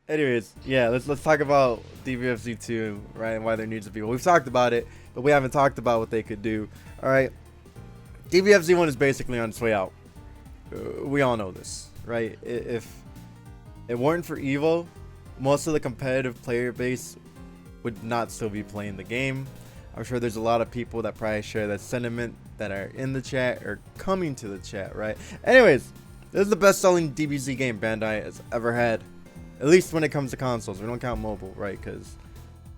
Anyways, yeah, let's talk about DBFZ 2, right, and why there needs to be. Well, we've talked about it, but we haven't talked about what they could do. All right, DBFZ 1 is basically on its way out. We all know this, right? If it weren't for Evo, most of the competitive player base would not still be playing the game. I'm sure there's a lot of people that probably share that sentiment that are in the chat or coming to the chat, right? Anyways, this is the best-selling DBZ game Bandai has ever had. At least when it comes to consoles. We don't count mobile, right? Because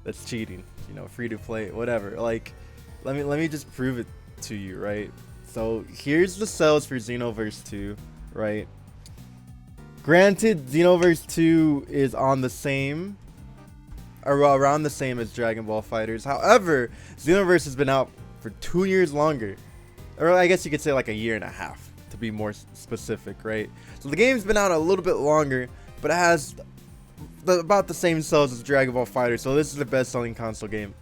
that's cheating. You know, free to play, whatever. Like, let me just prove it to you, right? So here's the sales for Xenoverse 2, right? Granted, Xenoverse 2 is on the same, or around the same as Dragon Ball FighterZ. However, Xenoverse has been out for 2 years longer, or I guess you could say like a year and a half to be more specific, right? So the game's been out a little bit longer, but it has about the same sales as Dragon Ball FighterZ. So this is the best-selling console game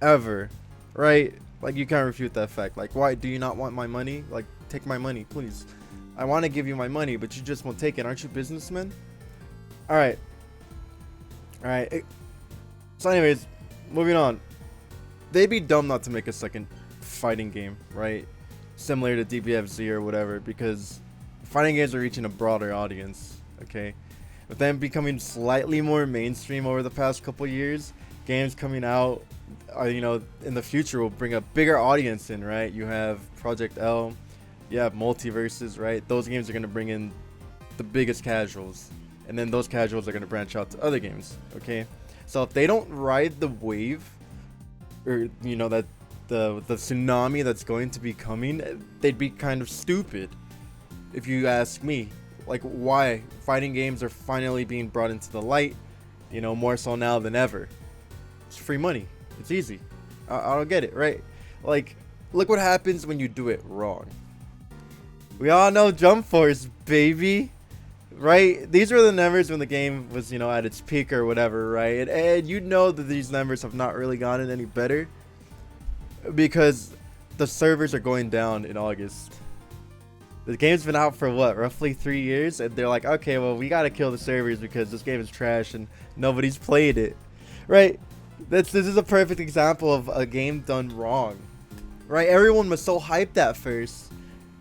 ever, right? Like, you can't refute that fact. Like, why do you not want my money? Like, take my money, please. I want to give you my money, but you just won't take it. Aren't you businessmen? All right. So anyways, moving on. They'd be dumb not to make a second fighting game, right? Similar to DBFZ or whatever, because fighting games are reaching a broader audience, okay? With them becoming slightly more mainstream over the past couple years, games coming out, you know, in the future will bring a bigger audience in, right? You have Project L, you have Multiverses, right? Those games are going to bring in the biggest casuals, and then those casuals are going to branch out to other games, okay? So if they don't ride the wave, or, you know, that the tsunami that's going to be coming, they'd be kind of stupid, if you ask me. Like, why fighting games are finally being brought into the light, you know, more so now than ever. It's free money. It's easy. I don't get it, right? Like, look what happens when you do it wrong. We all know Jump Force, baby, right? These were the numbers when the game was, you know, at its peak or whatever, right? And you know that these numbers have not really gotten any better because the servers are going down in August. The game's been out for what, roughly 3 years, and they're like, okay, well, we gotta kill the servers because this game is trash and nobody's played it, right? This is a perfect example of a game done wrong, right? Everyone was so hyped at first,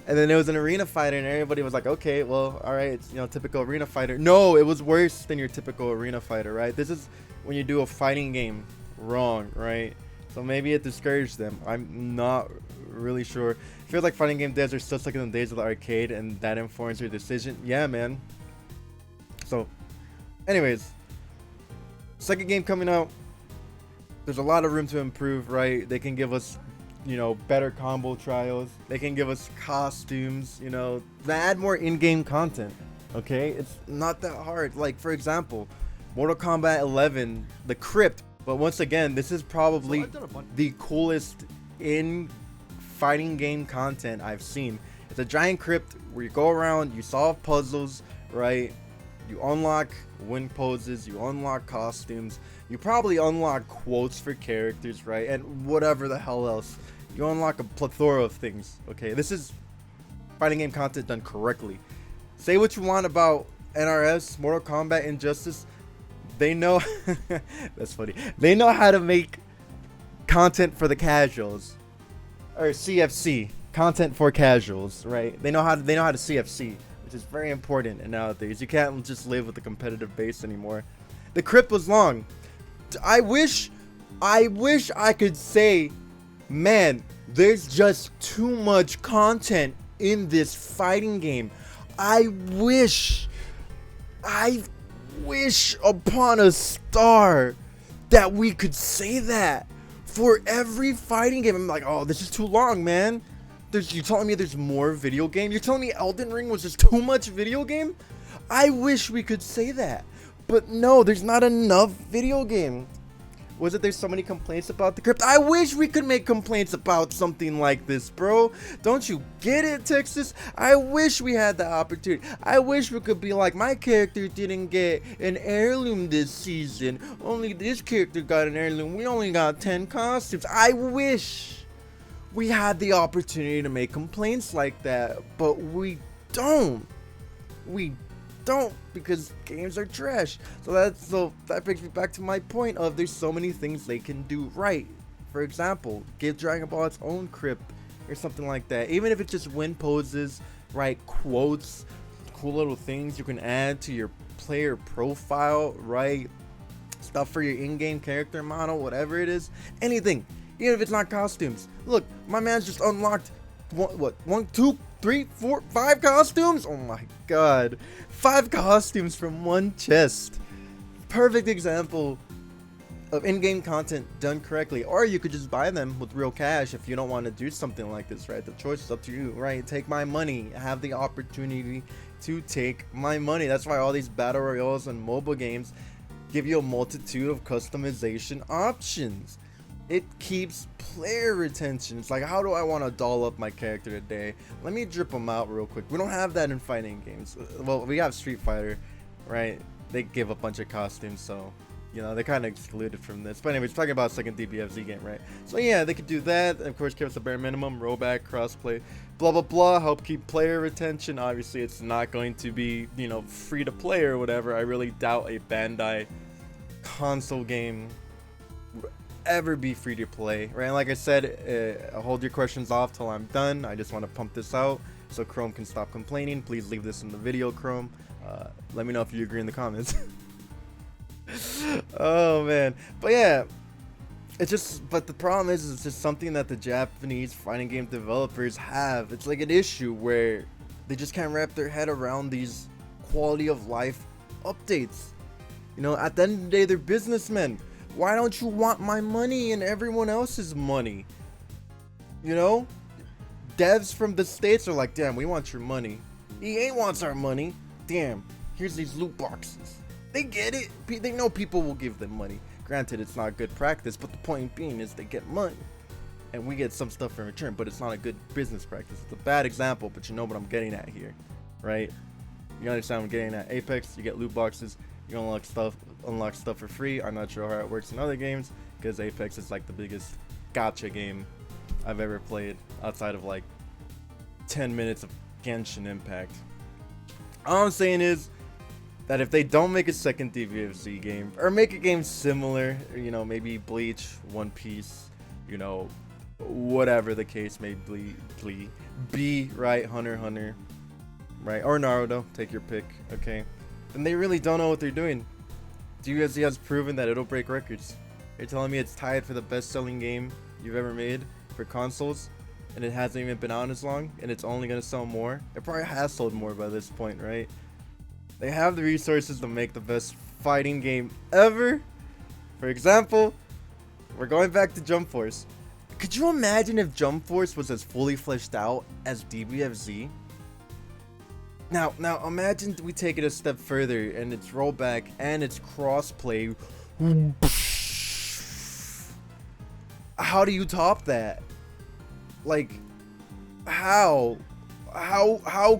and then it was an arena fighter, and everybody was like, okay, well, all right, it's, you know, typical arena fighter. No, it was worse than your typical arena fighter, right? This is when you do a fighting game wrong, right? So maybe it discouraged them. I'm not really sure. I feel like fighting game devs are still stuck in the days of the arcade, and that informs your decision. Yeah, man. So, anyways, second game coming out. There's a lot of room to improve, right? They can give us, you know, better combo trials. They can give us costumes, you know, they add more in-game content. Okay, it's not that hard. Like, for example, Mortal Kombat 11, the crypt. But once again, this is probably the coolest in fighting game content I've seen. It's a giant crypt where you go around, you solve puzzles, right? You unlock win poses, you unlock costumes, you probably unlock quotes for characters, right? And whatever the hell else. You unlock a plethora of things, okay? This is fighting game content done correctly. Say what you want about NRS, Mortal Kombat, Injustice. They know, that's funny. They know how to make content for the casuals. Or CFC, content for casuals, right? They know how to CFC, which is very important nowadays. You can't just live with a competitive base anymore. The crypt was long. I wish I could say, man, there's just too much content in this fighting game. I wish upon a star that we could say that for every fighting game. I'm like, oh, this is too long, man. You're telling me there's more video game? You're telling me Elden Ring was just too much video game? I wish we could say that. But no, there's not enough video game. Was it there's so many complaints about the crypt? I wish we could make complaints about something like this, bro. Don't you get it, Texas? I wish we had the opportunity. I wish we could be like, my character didn't get an heirloom this season. Only this character got an heirloom. We only got 10 costumes. I wish we had the opportunity to make complaints like that, but we don't. don't, because games are trash. So that brings me back to my point of there's so many things they can do right. For example, give Dragon Ball its own crypt or something like that. Even if it's just win poses, right? Quotes, cool little things you can add to your player profile, right? Stuff for your in-game character model, whatever it is. Anything. Even if it's not costumes. Look, my man's just unlocked one, two, 3, 4, 5 costumes? Oh my god. 5 costumes from one chest. Perfect example of in-game content done correctly. Or you could just buy them with real cash if you don't want to do something like this, right? The choice is up to you, right? Take my money. Have the opportunity to take my money. That's why all these battle royales and mobile games give you a multitude of customization options. It keeps player retention. It's like, how do I want to doll up my character today? Let me drip them out real quick. We don't have that in fighting games. Well, we have Street Fighter, right? They give a bunch of costumes, so you know, they kind of excluded from this. But anyways, talking about second DBFZ game, right? So yeah, they could do that. Of course, give us the bare minimum, rollback, crossplay, blah blah blah. Help keep player retention. Obviously, it's not going to be, you know, free to play or whatever. I really doubt a Bandai console game will ever be free to play, right? And like I said, hold your questions off till I'm done. I just want to pump this out so Chrome can stop complaining. Please leave this in the video, Chrome. Let me know if you agree in the comments. Oh man, but yeah, but the problem is it's just something that the Japanese fighting game developers have. It's like an issue where they just can't wrap their head around these quality of life updates. You know, at the end of the day, they're businessmen. Why don't you want my money and everyone else's money? You know, devs from the States are like, damn, we want your money. EA wants our money. Damn, here's these loot boxes. They get it. They know people will give them money. Granted, it's not good practice, but the point being is they get money. And we get some stuff in return, but it's not a good business practice. It's a bad example, but you know what I'm getting at here, right? You understand what I'm getting at. Apex, you get loot boxes, you unlock stuff for free. I'm not sure how it works in other games, because Apex is like the biggest gacha game I've ever played, outside of like 10 minutes of Genshin Impact. All I'm saying is that if they don't make a second DBFZ game, or make a game similar, you know, maybe Bleach, One Piece, you know, whatever the case may be, right, Hunter x Hunter, right, or Naruto, take your pick, okay, then they really don't know what they're doing. DBFZ has proven that it'll break records. You're telling me it's tied for the best-selling game you've ever made for consoles, and it hasn't even been out as long, and it's only gonna sell more? It probably has sold more by this point, right? They have the resources to make the best fighting game ever. For example, we're going back to Jump Force. Could you imagine if Jump Force was as fully fleshed out as DBFZ? Now imagine we take it a step further and it's rollback and it's crossplay. How do you top that? Like, how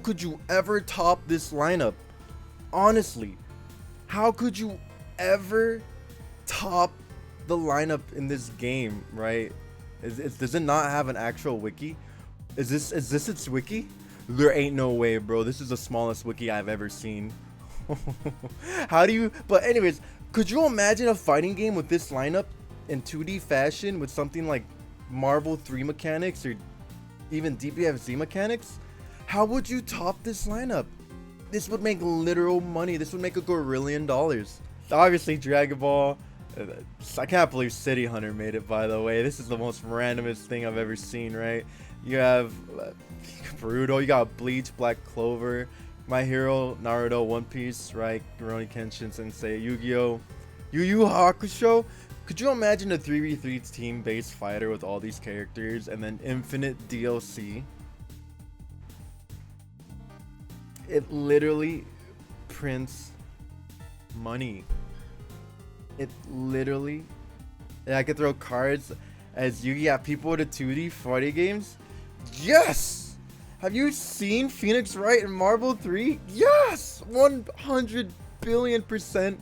could you ever top this lineup? Honestly, how could you ever top the lineup in this game, right? Does it not have an actual wiki? Is this its wiki? There ain't no way, bro. This is the smallest wiki I've ever seen. How do you... But anyways, could you imagine a fighting game with this lineup in 2D fashion with something like Marvel 3 mechanics or even DBFZ mechanics? How would you top this lineup? This would make literal money. This would make $1 gorillion. Obviously, Dragon Ball. I can't believe City Hunter made it, by the way. This is the most randomest thing I've ever seen, right? You have Boruto, you got Bleach, Black Clover, My Hero, Naruto, One Piece, right? Rurouni Kenshin Sensei, Yu-Gi-Oh! Yu Yu Hakusho. Could you imagine a 3v3 team-based fighter with all these characters and then infinite DLC? It literally prints money. It literally... And I could throw cards as Yu-Gi-Oh! People to 2D fighting games? Yes! Have you seen Phoenix Wright in Marvel 3? Yes! 100 billion%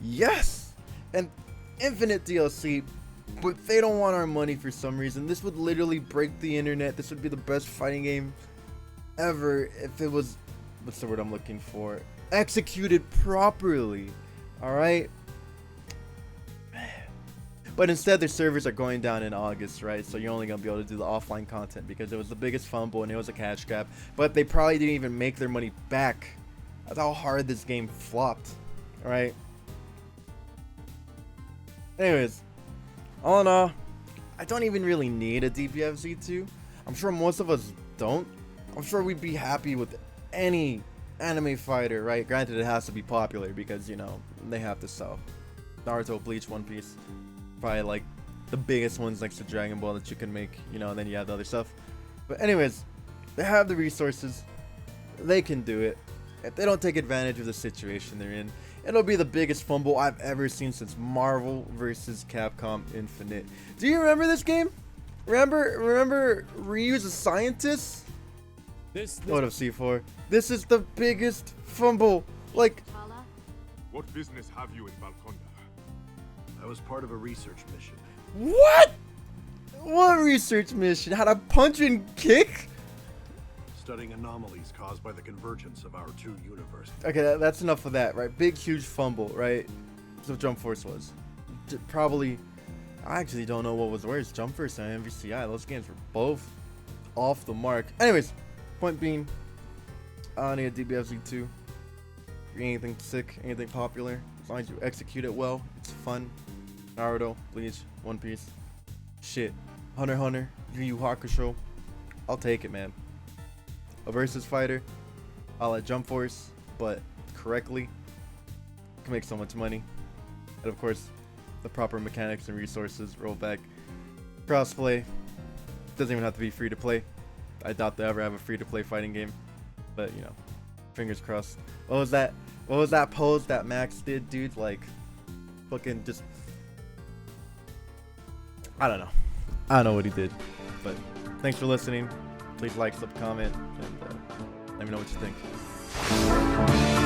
yes! And infinite DLC, but they don't want our money for some reason. This would literally break the internet. This would be the best fighting game ever if it was... What's the word I'm looking for? executed properly. All right. But instead, their servers are going down in August, right? So you're only gonna be able to do the offline content because it was the biggest fumble and it was a cash grab. But they probably didn't even make their money back. That's how hard this game flopped. All right. Anyways, all in all, I don't even really need a DBFZ 2. I'm sure most of us don't. I'm sure we'd be happy with any anime fighter, right? Granted, it has to be popular because, you know, they have to sell. Naruto, Bleach, One Piece. Probably like the biggest ones next to Dragon Ball that you can make, you know, and then you have the other stuff. But anyways, they have the resources. They can do it. If they don't take advantage of the situation they're in, it'll be the biggest fumble I've ever seen since Marvel vs. Capcom Infinite. Do you remember this game? Remember Ryu's a scientist? What up, C4? This is the biggest fumble. Like, what business have you in Valconda? I was part of a research mission. what? What research mission? How to punch and kick? Studying anomalies caused by the convergence of our two universes. Okay, that's enough of that, right? Big, huge fumble, right? That's what Jump Force was. Probably, I actually don't know what was worse, Jump Force and MVCI. Those games were both off the mark. Anyways, point being, I need a DBFZ 2. Anything sick, anything popular, as long as you execute it well, it's fun. Naruto, Bleach, One Piece, shit, Hunter x Hunter, Yu Yu Hakusho, I'll take it, man. A versus fighter, I'll let Jump Force, but correctly, can make so much money. And of course, the proper mechanics and resources, rollback, crossplay, doesn't even have to be free to play. I doubt they'll ever have a free to play fighting game, but you know, fingers crossed. What was that pose that Max did, dude? Like, fucking just, I don't know what he did. But thanks for listening. Please like, sub, comment, and let me know what you think.